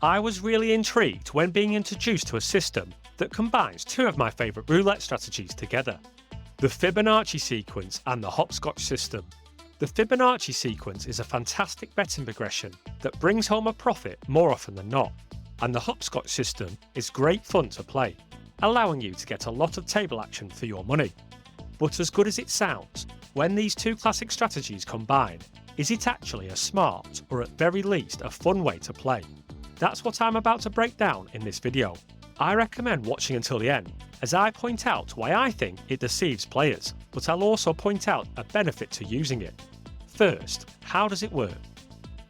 I was really intrigued when being introduced to a system that combines two of my favourite roulette strategies together: the Fibonacci sequence and the hopscotch system. The Fibonacci sequence is a fantastic betting progression that brings home a profit more often than not, and the hopscotch system is great fun to play, allowing you to get a lot of table action for your money. But as good as it sounds, when these two classic strategies combine, is it actually a smart, or at very least a fun way to play? That's what I'm about to break down in this video. I recommend watching until the end, as I point out why I think it deceives players, but I'll also point out a benefit to using it. First, how does it work?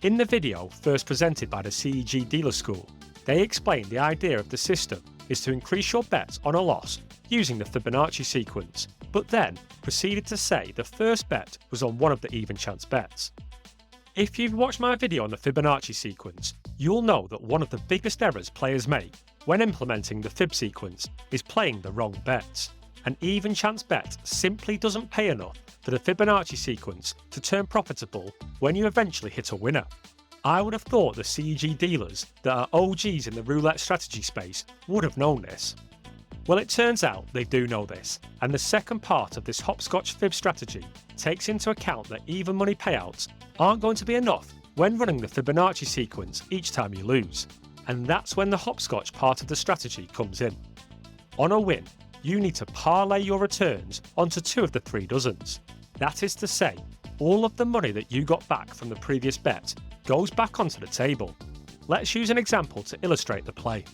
In the video first presented by the CEG Dealer School, they explained the idea of the system is to increase your bets on a loss using the Fibonacci sequence, but then proceeded to say the first bet was on one of the even chance bets. If you've watched my video on the Fibonacci sequence, you'll know that one of the biggest errors players make when implementing the Fib sequence is playing the wrong bets. An even chance bet simply doesn't pay enough for the Fibonacci sequence to turn profitable when you eventually hit a winner. I would have thought the CEG dealers that are OGs in the roulette strategy space would have known this. Well, it turns out they do know this, and the second part of this hopscotch fib strategy takes into account that even money payouts aren't going to be enough when running the Fibonacci sequence each time you lose, and that's when the hopscotch part of the strategy comes in. On a win, you need to parlay your returns onto two of the 3 dozens. That is to say, all of the money that you got back from the previous bet goes back onto the table. Let's use an example to illustrate the play.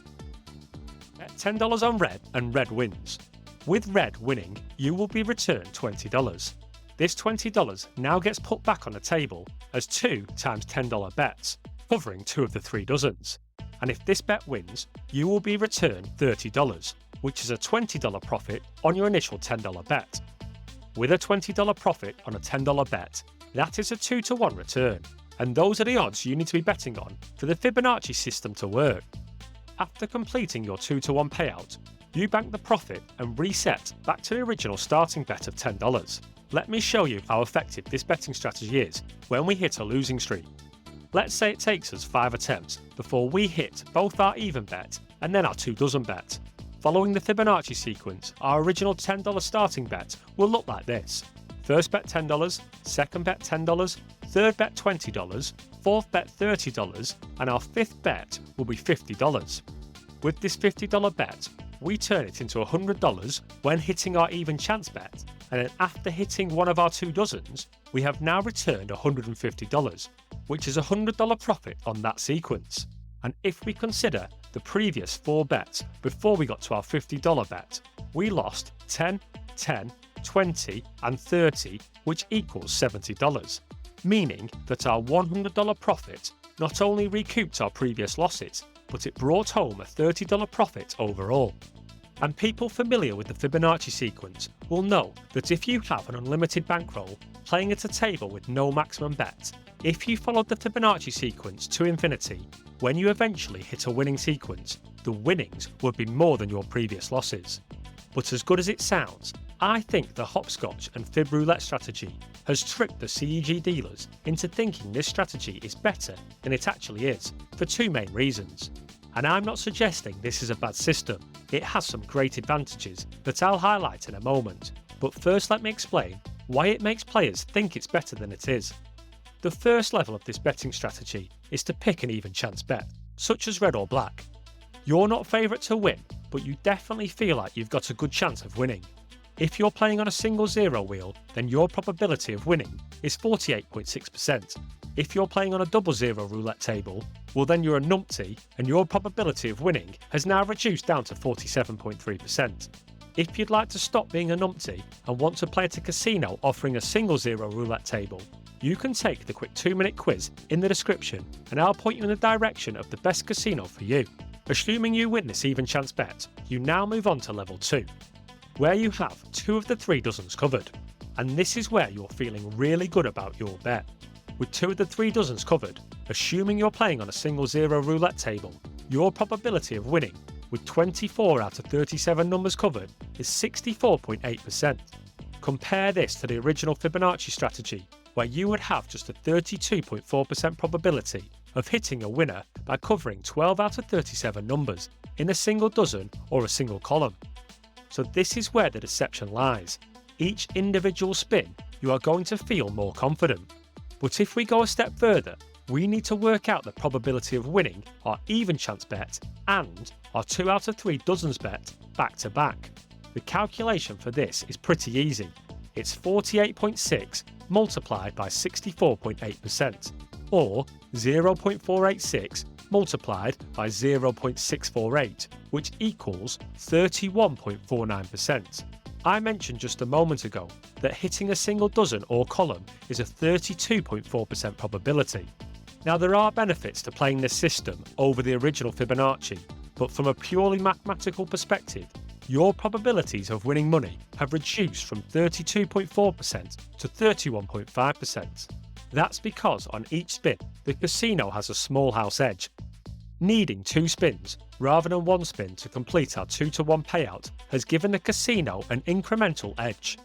Bet $10 on red and red wins. With red winning, you will be returned $20. This $20 now gets put back on the table as 2 times $10 bets, covering 2 of the 3 dozens. And if this bet wins, you will be returned $30, which is a $20 profit on your initial $10 bet. With a $20 profit on a $10 bet, that is a 2-to-1 return, and those are the odds you need to be betting on for the Fibonacci system to work. After completing your 2-to-1 payout, you bank the profit and reset back to the original starting bet of $10. Let me show you how effective this betting strategy is when we hit a losing streak. Let's say it takes us 5 attempts before we hit both our even bet and then our 2 dozen bet. Following the Fibonacci sequence, our original $10 starting bet will look like this. First bet $10, second bet $10, third bet $20, fourth bet $30, and our fifth bet will be $50. With this $50 bet, we turn it into $100 when hitting our even chance bet, and then after hitting one of our 2 dozens, we have now returned $150, which is a $100 profit on that sequence. And if we consider the previous 4 bets before we got to our $50 bet, we lost 10, 10, 20 and 30, which equals $70, meaning that our $100 profit not only recouped our previous losses, but it brought home a $30 profit overall. And people familiar with the Fibonacci sequence will know that if you have an unlimited bankroll playing at a table with no maximum bet, if you followed the Fibonacci sequence to infinity, when you eventually hit a winning sequence, the winnings would be more than your previous losses. But as good as it sounds, I think the hopscotch and fib roulette strategy has tricked the CEG dealers into thinking this strategy is better than it actually is, for 2 main reasons. And I'm not suggesting this is a bad system, it has some great advantages that I'll highlight in a moment, but first let me explain why it makes players think it's better than it is. The first level of this betting strategy is to pick an even chance bet, such as red or black. You're not favourite to win, but you definitely feel like you've got a good chance of winning. If you're playing on a single zero wheel, then your probability of winning is 48.6%. If you're playing on a double zero roulette table, well then you're a numpty and your probability of winning has now reduced down to 47.3%. If you'd like to stop being a numpty and want to play at a casino offering a single zero roulette table, you can take the quick 2-minute quiz in the description and I'll point you in the direction of the best casino for you. Assuming you win this even chance bet, you now move on to level 2, where you have 2 of the 3 dozens covered, and this is where you're feeling really good about your bet. With 2 of the 3 dozens covered, assuming you're playing on a single zero roulette table, your probability of winning, with 24 out of 37 numbers covered, is 64.8%. Compare this to the original Fibonacci strategy, where you would have just a 32.4% probability of hitting a winner by covering 12 out of 37 numbers in a single dozen or a single column. So this is where the deception lies. Each individual spin, you are going to feel more confident. But if we go a step further, we need to work out the probability of winning our even chance bet and our 2 out of 3 dozens bet back to back. The calculation for this is pretty easy. It's 48.6 multiplied by 64.8%, or 0.486 multiplied by 0.648, which equals 31.49%. I mentioned just a moment ago that hitting a single dozen or column is a 32.4% probability. Now, there are benefits to playing this system over the original Fibonacci, but from a purely mathematical perspective, your probabilities of winning money have reduced from 32.4% to 31.5%. That's because on each spin, the casino has a small house edge. Needing 2 spins rather than 1 spin to complete our 2-to-1 payout has given the casino an incremental edge.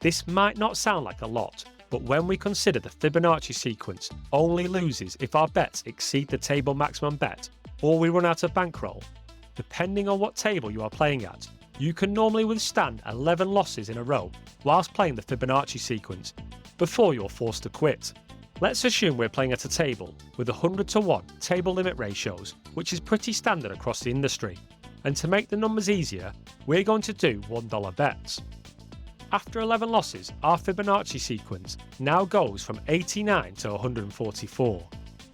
This might not sound like a lot, but when we consider the Fibonacci sequence only loses if our bets exceed the table maximum bet or we run out of bankroll, depending on what table you are playing at, you can normally withstand 11 losses in a row whilst playing the Fibonacci sequence before you're forced to quit. Let's assume we're playing at a table with 100-to-1 table limit ratios, which is pretty standard across the industry. And to make the numbers easier, we're going to do $1 bets. After 11 losses, our Fibonacci sequence now goes from 89 to 144.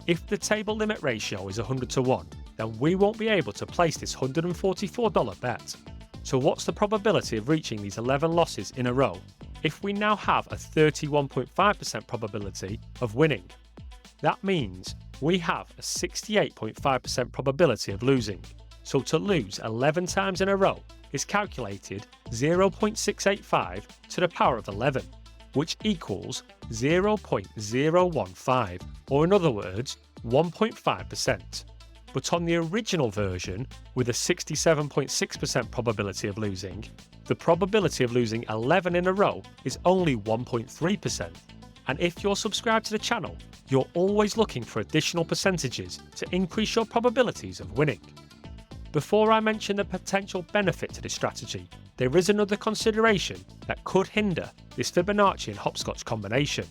If the table limit ratio is 100-to-1, then we won't be able to place this $144 bet. So what's the probability of reaching these 11 losses in a row if we now have a 31.5% probability of winning? That means we have a 68.5% probability of losing. So to lose 11 times in a row is calculated 0.685 to the power of 11, which equals 0.015, or in other words, 1.5%. But on the original version, with a 67.6% probability of losing, the probability of losing 11 in a row is only 1.3%. And if you're subscribed to the channel, you're always looking for additional percentages to increase your probabilities of winning. Before I mention the potential benefit to this strategy, there is another consideration that could hinder this Fibonacci and hopscotch combination.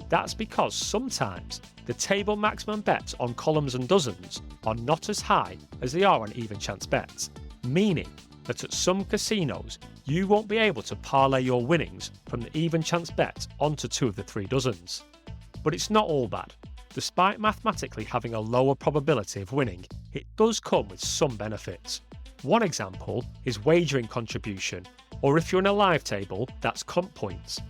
That's because sometimes the table maximum bets on columns and dozens are not as high as they are on even chance bets, meaning that at some casinos you won't be able to parlay your winnings from the even chance bet onto 2 of the 3 dozens. But it's not all bad. Despite mathematically having a lower probability of winning, it does come with some benefits. One example is wagering contribution, or if you're in a live table, that's comp points.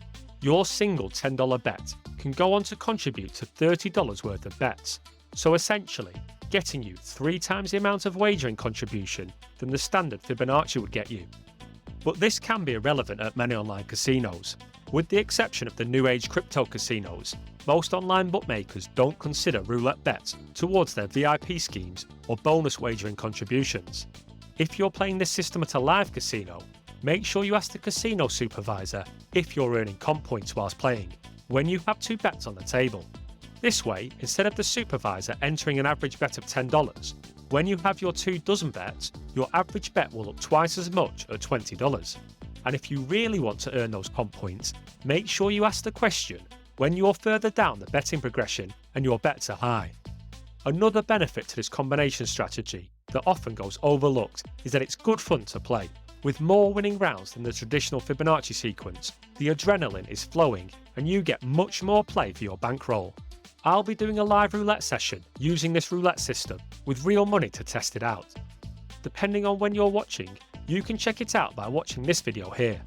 Your single $10 bet can go on to contribute to $30 worth of bets, so essentially getting you 3 times the amount of wagering contribution than the standard Fibonacci would get you. But this can be irrelevant at many online casinos. With the exception of the new age crypto casinos, most online bookmakers don't consider roulette bets towards their VIP schemes or bonus wagering contributions. If you're playing this system at a live casino, make sure you ask the casino supervisor if you're earning comp points whilst playing when you have 2 bets on the table. This way, instead of the supervisor entering an average bet of $10, when you have your 2 dozen bets, your average bet will look twice as much at $20. And if you really want to earn those comp points, make sure you ask the question when you're further down the betting progression and your bets are high. Another benefit to this combination strategy that often goes overlooked is that it's good fun to play. With more winning rounds than the traditional Fibonacci sequence, the adrenaline is flowing and you get much more play for your bankroll. I'll be doing a live roulette session using this roulette system with real money to test it out. Depending on when you're watching, you can check it out by watching this video here.